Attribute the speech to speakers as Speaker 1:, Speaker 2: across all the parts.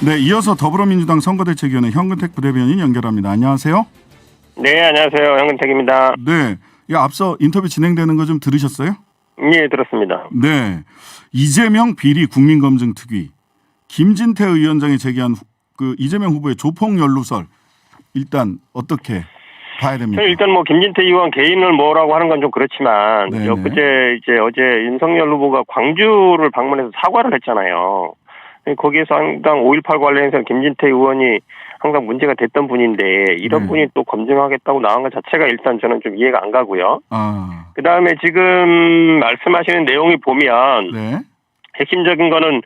Speaker 1: 네, 이어서 더불어민주당 선거대책위원회 현근택 부대변인 연결합니다. 안녕하세요.
Speaker 2: 네, 안녕하세요. 현근택입니다.
Speaker 1: 네, 앞서 인터뷰 진행되는 거 좀 들으셨어요?
Speaker 2: 예, 들었습니다.
Speaker 1: 네, 이재명 비리 국민검증특위 김진태 위원장이 제기한 그 이재명 후보의 조폭 연루설 일단 어떻게 봐야 됩니까?
Speaker 2: 일단 뭐 김진태 의원 개인을 뭐라고 하는 건 좀 그렇지만
Speaker 1: 네네.
Speaker 2: 어제 윤석열 후보가 광주를 방문해서 사과를 했잖아요. 거기에서 항상 5.18 관련해서 김진태 의원이 항상 문제가 됐던 분인데 이런
Speaker 1: 네.
Speaker 2: 분이 또 검증하겠다고 나온 것 자체가 일단 저는 좀 이해가 안 가고요. 그다음에 지금 말씀하시는 내용이 보면
Speaker 1: 네,
Speaker 2: 핵심적인 거는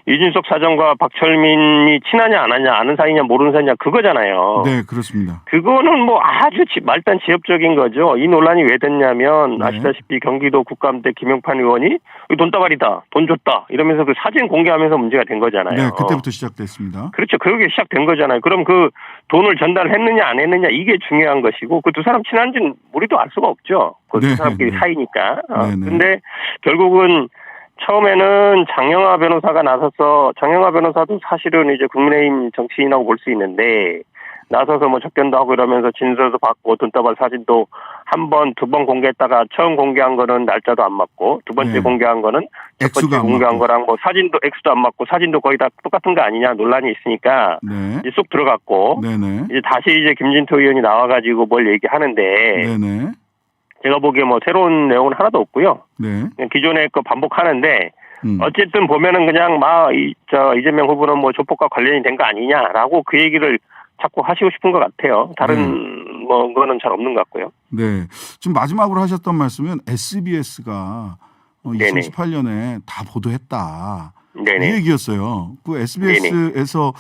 Speaker 2: 이준석 사장과 박철민이 친하냐 안 하냐 아는 사이냐 모르는 사이냐 그거잖아요.
Speaker 1: 네, 그렇습니다.
Speaker 2: 그거는 뭐 아주 말단 지엽적인 거죠. 이 논란이 왜 됐냐면
Speaker 1: 네.
Speaker 2: 아시다시피 경기도 국감때 김용판 의원이 돈다발이다, 돈 줬다 이러면서 그 사진 공개하면서 문제가 된 거잖아요.
Speaker 1: 네, 그때부터 시작됐습니다.
Speaker 2: 그렇죠. 그게 시작된 거잖아요. 그럼 그 돈을 전달했느냐 안 했느냐 이게 중요한 것이고 그 두 사람 친한지는 우리도 알 수가 없죠. 그 두
Speaker 1: 네,
Speaker 2: 사람끼리
Speaker 1: 네.
Speaker 2: 사이니까.
Speaker 1: 네, 네.
Speaker 2: 근데 결국은 처음에는 장영하 변호사가 나서서 장영하 변호사도 사실은 이제 국민의힘 정치인이라고 볼 수 있는데 나서서 뭐 접견도 하고 이러면서 진술도 받고 돈다발 사진도 한 번, 두 번 공개했다가 처음 공개한 거는 날짜도 안 맞고 두 번째
Speaker 1: 네.
Speaker 2: 공개한 거는 첫
Speaker 1: 액수가
Speaker 2: 번째
Speaker 1: 안
Speaker 2: 공개한
Speaker 1: 맞고.
Speaker 2: 거랑 뭐 사진도 액수도 안 맞고 사진도 거의 다 똑같은 거 아니냐 논란이 있으니까
Speaker 1: 네,
Speaker 2: 이제 쑥 들어갔고
Speaker 1: 네네,
Speaker 2: 이제 다시 이제 김진태 의원이 나와가지고 뭘 얘기하는데
Speaker 1: 네네,
Speaker 2: 제가 보기에 뭐 새로운 내용은 하나도 없고요.
Speaker 1: 네.
Speaker 2: 그냥 기존의 거 반복하는데
Speaker 1: 음.
Speaker 2: 어쨌든 보면은 그냥 이재명 후보는 뭐 조폭과 관련이 된 거 아니냐라고 그 얘기를 자꾸 하시고 싶은 것 같아요. 다른 뭐 거는 잘 없는 것 같고요.
Speaker 1: 네. 지금 마지막으로 하셨던 말씀은 SBS가
Speaker 2: 네네.
Speaker 1: 2018년에 다 보도했다.
Speaker 2: 네네.
Speaker 1: 이 얘기였어요. 그 SBS에서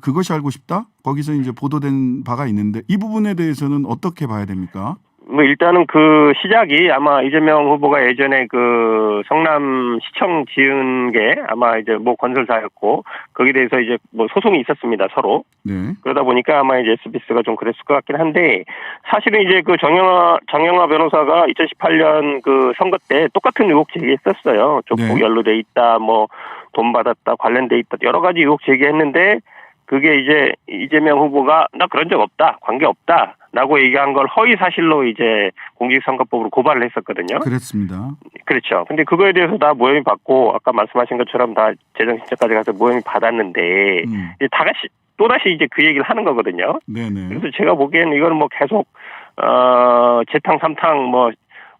Speaker 1: 그것이 알고 싶다? 거기서 이제 보도된 바가 있는데 이 부분에 대해서는 어떻게 봐야 됩니까?
Speaker 2: 뭐 일단은 그 시작이 아마 이재명 후보가 예전에 그 성남 시청 지은 게 아마 이제 뭐 건설사였고 거기에 대해서 이제 뭐 소송이 있었습니다 서로.
Speaker 1: 네.
Speaker 2: 그러다 보니까 아마 이제 SBS가 좀 그랬을 것 같긴 한데 사실은 이제 그 장영하 변호사가 2018년 그 선거 때 똑같은 의혹 제기했었어요. 조폭
Speaker 1: 네.
Speaker 2: 연루돼 있다, 뭐 돈 받았다, 관련돼 있다 여러 가지 의혹 제기했는데 그게 이제 이재명 후보가 나 그런 적 없다, 관계 없다. 라고 얘기한 걸 허위 사실로 이제 공직선거법으로 고발을 했었거든요.
Speaker 1: 그랬습니다.
Speaker 2: 그렇죠. 근데 그거에 대해서 다 모혐이 받고 아까 말씀하신 것처럼 다 재정신청까지 가서 모혐이 받았는데 이제 또다시 이제 그 얘기를 하는 거거든요.
Speaker 1: 네네.
Speaker 2: 그래서 제가 보기에는 이거는 뭐 계속 재탕 삼탕 뭐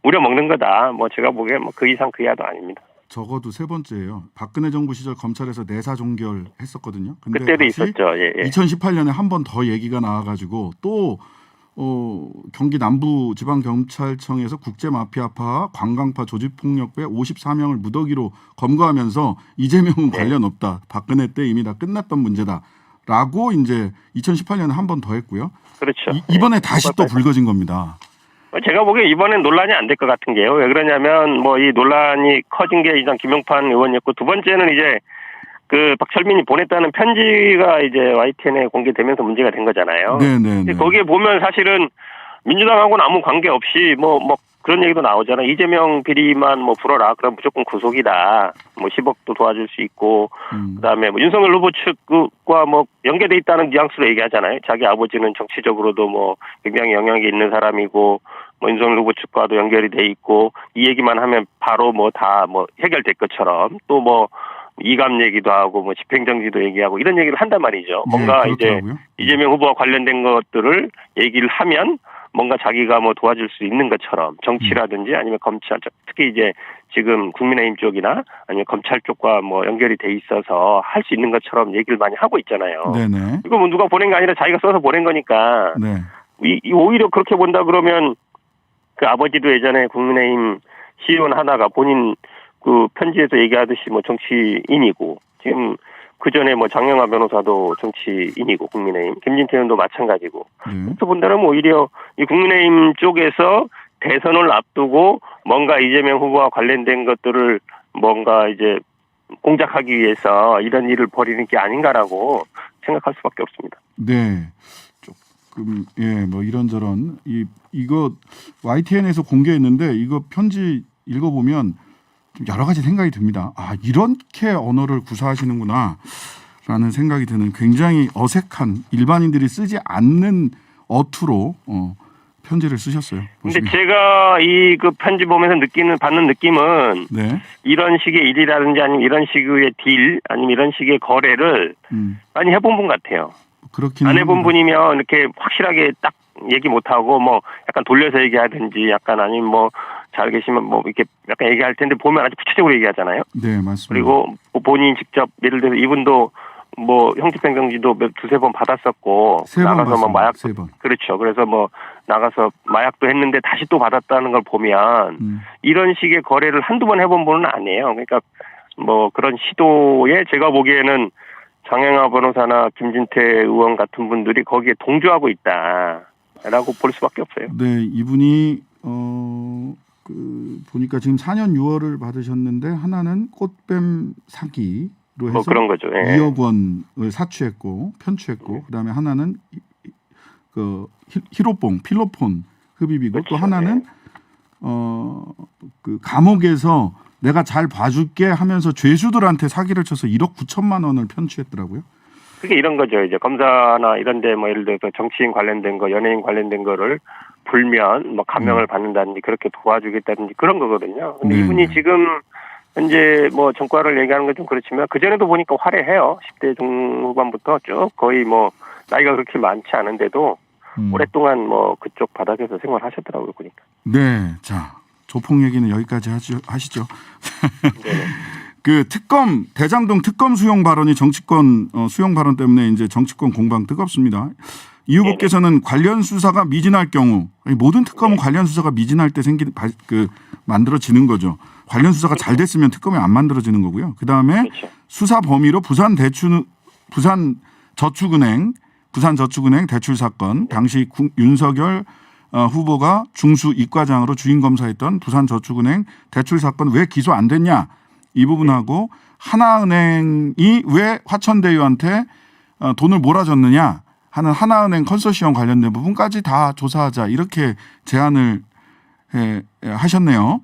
Speaker 2: 우려 먹는 거다. 뭐 제가 보기엔 뭐 그 이상 그 이하도 아닙니다.
Speaker 1: 적어도 세 번째예요. 박근혜 정부 시절 검찰에서 내사 종결했었거든요. 근데
Speaker 2: 그때도
Speaker 1: 다시
Speaker 2: 있었죠. 예, 예.
Speaker 1: 2018년에 한 번 더 얘기가 나와가지고 또 경기 남부지방경찰청에서 국제마피아파, 관광파, 조직폭력배 54명을 무더기로 검거하면서 이재명은
Speaker 2: 네.
Speaker 1: 관련 없다. 박근혜 때 이미 다 끝났던 문제다라고 이제 2018년에 한 번 더 했고요.
Speaker 2: 그렇죠.
Speaker 1: 이번에
Speaker 2: 예.
Speaker 1: 다시 또 불거진 겁니다.
Speaker 2: 제가 보기에 이번엔 논란이 안 될 것 같은 게요. 왜 그러냐면 뭐 이 논란이 커진 게 일단 김용판 의원이었고 두 번째는 이제 그 박철민이 보냈다는 편지가 이제 YTN에 공개되면서 문제가 된 거잖아요.
Speaker 1: 네네.
Speaker 2: 거기에 보면 사실은 민주당하고는 아무 관계 없이 뭐 그런 얘기도 나오잖아요. 이재명 비리만 뭐 풀어라. 그럼 무조건 구속이다. 뭐 10억도 도와줄 수 있고 그다음에 뭐 윤석열 후보 측과 뭐 연계돼 있다는 뉘앙스로 얘기하잖아요. 자기 아버지는 정치적으로도 뭐 굉장히 영향이 있는 사람이고 뭐 윤석열 후보 측과도 연결이 돼 있고 이 얘기만 하면 바로 뭐 다 뭐 해결될 것처럼 또 뭐 이감 얘기도 하고 뭐 집행정지도 얘기하고 이런 얘기를 한단 말이죠. 뭔가 이제 이재명 후보와 관련된 것들을 얘기를 하면 뭔가 자기가 뭐 도와줄 수 있는 것처럼 정치라든지 아니면 검찰 특히 이제 지금 국민의힘 쪽이나 아니면 검찰 쪽과 뭐 연결이 돼 있어서 할 수 있는 것처럼 얘기를 많이 하고 있잖아요.
Speaker 1: 네네.
Speaker 2: 이거 뭐 누가 보낸 게 아니라 자기가 써서 보낸 거니까.
Speaker 1: 네.
Speaker 2: 오히려 그렇게 본다 그러면 그 아버지도 예전에 국민의힘 시의원 하다가 본인 그 편지에서 얘기하듯이 뭐 정치인이고 지금 그 전에 뭐 장영하 변호사도 정치인이고 국민의힘 김진태 의원도 마찬가지고 또 본다면 오히려 이 국민의힘 쪽에서 대선을 앞두고 뭔가 이재명 후보와 관련된 것들을 뭔가 이제 공작하기 위해서 이런 일을 벌이는 게 아닌가라고 생각할 수밖에 없습니다.
Speaker 1: 네. 조금 뭐 이런저런 이거 YTN에서 공개했는데 이거 편지 읽어보면 좀 여러 가지 생각이 듭니다. 아, 이렇게 언어를 구사하시는구나. 라는 생각이 드는 굉장히 어색한 일반인들이 쓰지 않는 어투로 편지를 쓰셨어요.
Speaker 2: 근데
Speaker 1: 보시면.
Speaker 2: 제가 이 그 편지 보면서 받는 느낌은
Speaker 1: 네.
Speaker 2: 이런 식의 일이라든지 아니면 이런 식의 딜 아니면 이런 식의 거래를 많이 해본 분 같아요.
Speaker 1: 그렇긴
Speaker 2: 안 해본
Speaker 1: 합니다.
Speaker 2: 분이면 이렇게 확실하게 딱 얘기 못하고 뭐 약간 돌려서 얘기하든지 약간 아니면 뭐 잘 계시면 뭐 이렇게 약간 얘기할 텐데 보면 아주 구체적으로 얘기하잖아요.
Speaker 1: 네, 맞습니다.
Speaker 2: 그리고 본인 직접 예를 들어서 이분도 뭐 형집행정지도 두세 번 받았었고
Speaker 1: 세 번
Speaker 2: 나가서 뭐
Speaker 1: 받습니다.
Speaker 2: 마약
Speaker 1: 세 번.
Speaker 2: 그렇죠. 그래서 뭐 나가서 마약도 했는데 다시 또 받았다는 걸 보면 이런 식의 거래를 한두 번 해본 분은 아니에요. 그러니까 뭐 그런 시도에 제가 보기에는 장영하 변호사나 김진태 의원 같은 분들이 거기에 동조하고 있다라고 볼 수밖에 없어요.
Speaker 1: 네, 이분이 보니까 지금 4년 6월을 받으셨는데 하나는 꽃뱀 사기로 해서
Speaker 2: 뭐 그런 거죠. 예.
Speaker 1: 2억 원을 사취했고 편취했고 그다음에 하나는 그 히로뽕 필로폰 흡입이고
Speaker 2: 그렇죠.
Speaker 1: 또 하나는 그 감옥에서 내가 잘 봐줄게 하면서 죄수들한테 사기를 쳐서 1억 9천만 원을 편취했더라고요.
Speaker 2: 그게 이런 거죠. 이제 검사나 이런데 뭐 예를 들어서 정치인 관련된 거, 연예인 관련된 거를 불면 뭐 감명을 받는다든지 그렇게 도와주겠다든지 그런 거거든요. 근데
Speaker 1: 네.
Speaker 2: 이분이 지금 현재 뭐 전과를 얘기하는 건 좀 그렇지만 그 전에도 보니까 화려해요. 10대 중후반부터 쭉 거의 뭐 나이가 그렇게 많지 않은데도 오랫동안 뭐 그쪽 바닥에서 생활하셨더라고요. 보니까.
Speaker 1: 네, 자 조폭 얘기는 여기까지 하시죠.
Speaker 2: 네네.
Speaker 1: 그 특검 대장동 특검 수용 발언이 정치권 수용 발언 때문에 이제 정치권 공방 뜨겁습니다. 이 후보께서는 관련 수사가 미진할 경우 아니, 모든 특검은 관련 수사가 미진할 때 만들어지는 거죠. 관련 수사가 잘 됐으면 특검이 안 만들어지는 거고요. 그 다음에
Speaker 2: 그렇죠.
Speaker 1: 수사 범위로 부산저축은행 대출 사건 당시 윤석열 후보가 중수 이과장으로 주인 검사했던 부산저축은행 대출 사건 왜 기소 안 됐냐 이 부분하고 하나은행이 왜 화천대유한테 돈을 몰아줬느냐 하는 하나은행 컨소시엄 관련된 부분까지 다 조사하자 이렇게 제안을 하셨네요.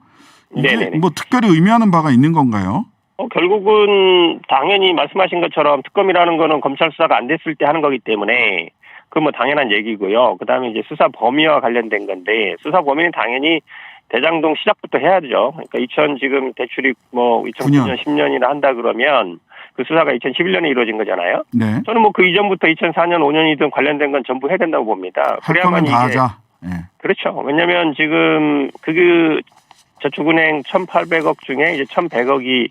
Speaker 1: 이게
Speaker 2: 네네네.
Speaker 1: 뭐 특별히 의미하는 바가 있는 건가요?
Speaker 2: 결국은 당연히 말씀하신 것처럼 특검이라는 거는 검찰 수사가 안 됐을 때 하는 거기 때문에 그건 뭐 당연한 얘기고요. 그다음에 이제 수사 범위와 관련된 건데 수사 범위는 당연히 대장동 시작부터 해야죠. 그러니까 지금 대출이 뭐 2009년 10년이나 한다 그러면 그 수사가 2011년에 이루어진 거잖아요.
Speaker 1: 네.
Speaker 2: 저는 뭐 그 이전부터 2004년 5년이든 관련된 건 전부 해야 된다고 봅니다.
Speaker 1: 할 거면 다 하자. 네.
Speaker 2: 그렇죠. 왜냐하면 지금 그 저축은행 1,800억 중에 이제 1,100억이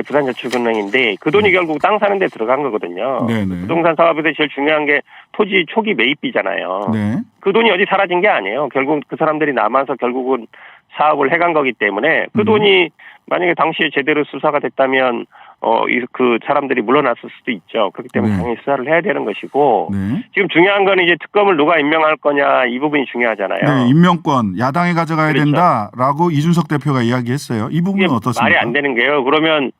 Speaker 2: 부산저축은행인데 그 돈이 결국 땅 사는 데 들어간 거거든요.
Speaker 1: 네네.
Speaker 2: 부동산 사업에서 제일 중요한 게 토지 초기 매입비잖아요.
Speaker 1: 네.
Speaker 2: 그 돈이 어디 사라진 게 아니에요. 결국 그 사람들이 남아서 결국은 사업을 해간 거기 때문에 그 돈이 만약에 당시에 제대로 수사가 됐다면 그 사람들이 물러났을 수도 있죠. 그렇기 때문에
Speaker 1: 네.
Speaker 2: 당연히 수사를 해야 되는 것이고
Speaker 1: 네.
Speaker 2: 지금 중요한 건 이제 특검을 누가 임명할 거냐 이 부분이 중요하잖아요.
Speaker 1: 네, 임명권 야당이 가져가야
Speaker 2: 그렇죠.
Speaker 1: 된다라고 이준석 대표가 이야기했어요. 이 부분은
Speaker 2: 이게
Speaker 1: 어떻습니까?
Speaker 2: 말이 안 되는 게요. 그러면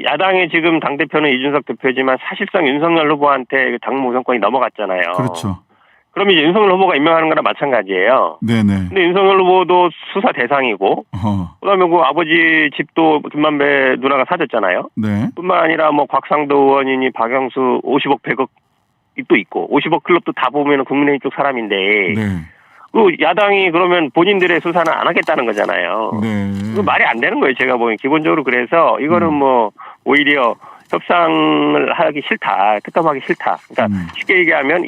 Speaker 2: 야당의 지금 당대표는 이준석 대표지만 사실상 윤석열 후보한테 당무 우선권이 넘어갔잖아요.
Speaker 1: 그렇죠.
Speaker 2: 그럼 이제 윤석열 후보가 임명하는 거나 마찬가지예요.
Speaker 1: 네네.
Speaker 2: 근데 윤석열 후보도 수사 대상이고, 그다음에 그 아버지 집도 김만배 누나가 사줬잖아요.
Speaker 1: 네.
Speaker 2: 뿐만 아니라 뭐 곽상도 의원이니 박영수 50억 100억도 있고, 50억 클럽도 다 보면은 국민의힘 쪽 사람인데,
Speaker 1: 네.
Speaker 2: 그 야당이 그러면 본인들의 수사는 안 하겠다는 거잖아요.
Speaker 1: 네.
Speaker 2: 그 말이 안 되는 거예요. 제가 보기엔 기본적으로. 그래서 이거는 뭐 오히려 협상을 하기 싫다, 특검하기 싫다. 그러니까 쉽게 얘기하면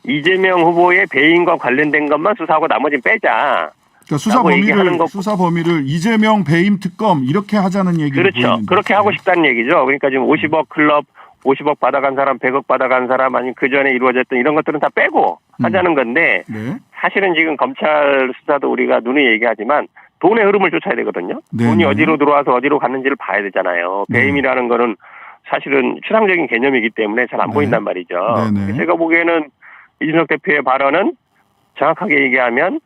Speaker 2: 이재명 후보의 배임과 관련된 것만 수사하고 나머지는 빼자.
Speaker 1: 그러니까 수사 범위를 이재명 배임 특검 이렇게 하자는 얘기를
Speaker 2: 그렇죠.
Speaker 1: 보이는데.
Speaker 2: 그렇게 하고 싶다는 얘기죠. 그러니까 지금 50억 클럽, 50억 받아간 사람, 100억 받아간 사람, 아니면 그 전에 이루어졌던 이런 것들은 다 빼고 하자는 건데
Speaker 1: 네.
Speaker 2: 사실은 지금 검찰 수사도 우리가 눈에 얘기하지만 돈의 흐름을 쫓아야 되거든요.
Speaker 1: 네.
Speaker 2: 돈이 어디로 들어와서 어디로 갔는지를 봐야 되잖아요. 배임이라는 거는 사실은 추상적인 개념이기 때문에 잘 안 보인단 말이죠.
Speaker 1: 네네.
Speaker 2: 제가 보기에는 이준석 대표의 발언은 정확하게 얘기하면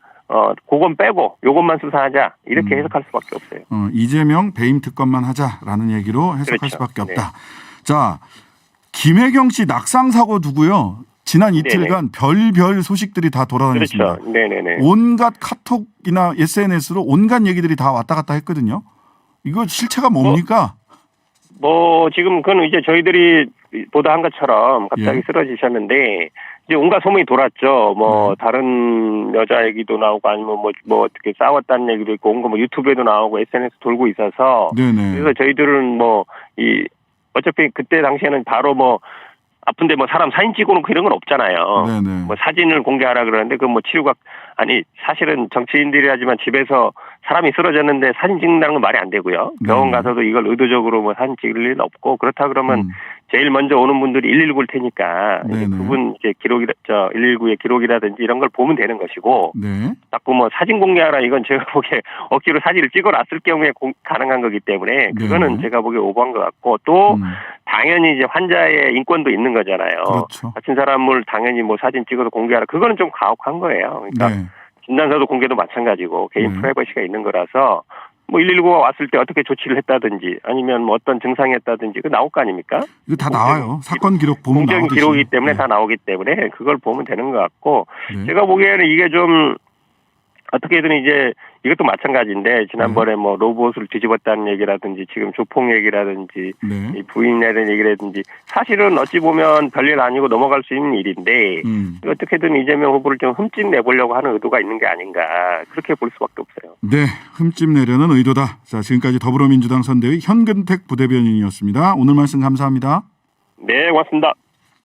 Speaker 2: 그건 빼고 요것만 수사하자 이렇게 해석할 수밖에 없어요.
Speaker 1: 이재명 배임 특검만 하자라는 얘기로 해석할
Speaker 2: 그렇죠.
Speaker 1: 수밖에 없다. 자, 김혜경 씨 낙상 사고 두고요. 지난 이틀간 별별 소식들이 다 돌아다녔습니다.
Speaker 2: 그렇죠. 네네네.
Speaker 1: 온갖 카톡이나 SNS로 온갖 얘기들이 다 왔다 갔다 했거든요. 이거 실체가 뭡니까?
Speaker 2: 지금 그건 이제 저희들이 보도한 것처럼 갑자기
Speaker 1: 예.
Speaker 2: 쓰러지셨는데 이제 온갖 소문이 돌았죠. 뭐 다른 여자 얘기도 나오고 아니면 뭐 어떻게 싸웠다는 얘기도 있고 온갖 뭐 유튜브에도 나오고 SNS 돌고 있어서
Speaker 1: 네네.
Speaker 2: 그래서 저희들은 뭐 어차피 그때 당시에는 바로 뭐 아픈데 뭐 사람 사진 찍어놓고 이런 건 없잖아요.
Speaker 1: 네네.
Speaker 2: 뭐 사진을 공개하라 그러는데 그 뭐 치료가 아니 사실은 정치인들이라지만 집에서 사람이 쓰러졌는데 사진 찍는다는 건 말이 안 되고요. 병원
Speaker 1: 네네.
Speaker 2: 가서도 이걸 의도적으로 뭐 사진 찍을 일은 없고 그렇다 그러면 제일 먼저 오는 분들이 119일 테니까 이제
Speaker 1: 네네.
Speaker 2: 그분 이제 119의 기록이라든지 이런 걸 보면 되는 것이고
Speaker 1: 네.
Speaker 2: 자꾸 뭐 사진 공개하라 이건 제가 보기에 억지로 사진을 찍어놨을 경우에 가능한 거기 때문에 그거는
Speaker 1: 네네.
Speaker 2: 제가 보기에 오버한 것 같고 또
Speaker 1: 음.
Speaker 2: 당연히 이제 환자의 인권도 있는 거잖아요.
Speaker 1: 그렇죠.
Speaker 2: 다친 사람을 당연히 뭐 사진 찍어서 공개하라 그거는 좀 가혹한 거예요. 그러니까
Speaker 1: 네.
Speaker 2: 진단서도 공개도 마찬가지고 개인
Speaker 1: 네.
Speaker 2: 프라이버시가 있는 거라서 뭐 119가 왔을 때 어떻게 조치를 했다든지 아니면 뭐 어떤 증상이 했다든지 그 나올 거 아닙니까?
Speaker 1: 이거 다 나와요. 사건 기록 보면
Speaker 2: 공적인
Speaker 1: 나오듯이.
Speaker 2: 기록이기 때문에
Speaker 1: 네.
Speaker 2: 다 나오기 때문에 그걸 보면 되는 것 같고
Speaker 1: 네.
Speaker 2: 제가 보기에는 이게 좀 어떻게든 이제 이것도 마찬가지인데 지난번에 뭐 로봇을 뒤집었다는 얘기라든지 지금 조폭 얘기라든지
Speaker 1: 네.
Speaker 2: 이 부인에 대한 얘기라든지 사실은 어찌 보면 별일 아니고 넘어갈 수 있는 일인데 어떻게든 이재명 후보를 좀 흠집 내보려고 하는 의도가 있는 게 아닌가 그렇게 볼 수밖에 없어요.
Speaker 1: 네. 흠집 내려는 의도다. 자, 지금까지 더불어민주당 선대위 현근택 부대변인이었습니다. 오늘 말씀 감사합니다.
Speaker 2: 네, 고맙습니다.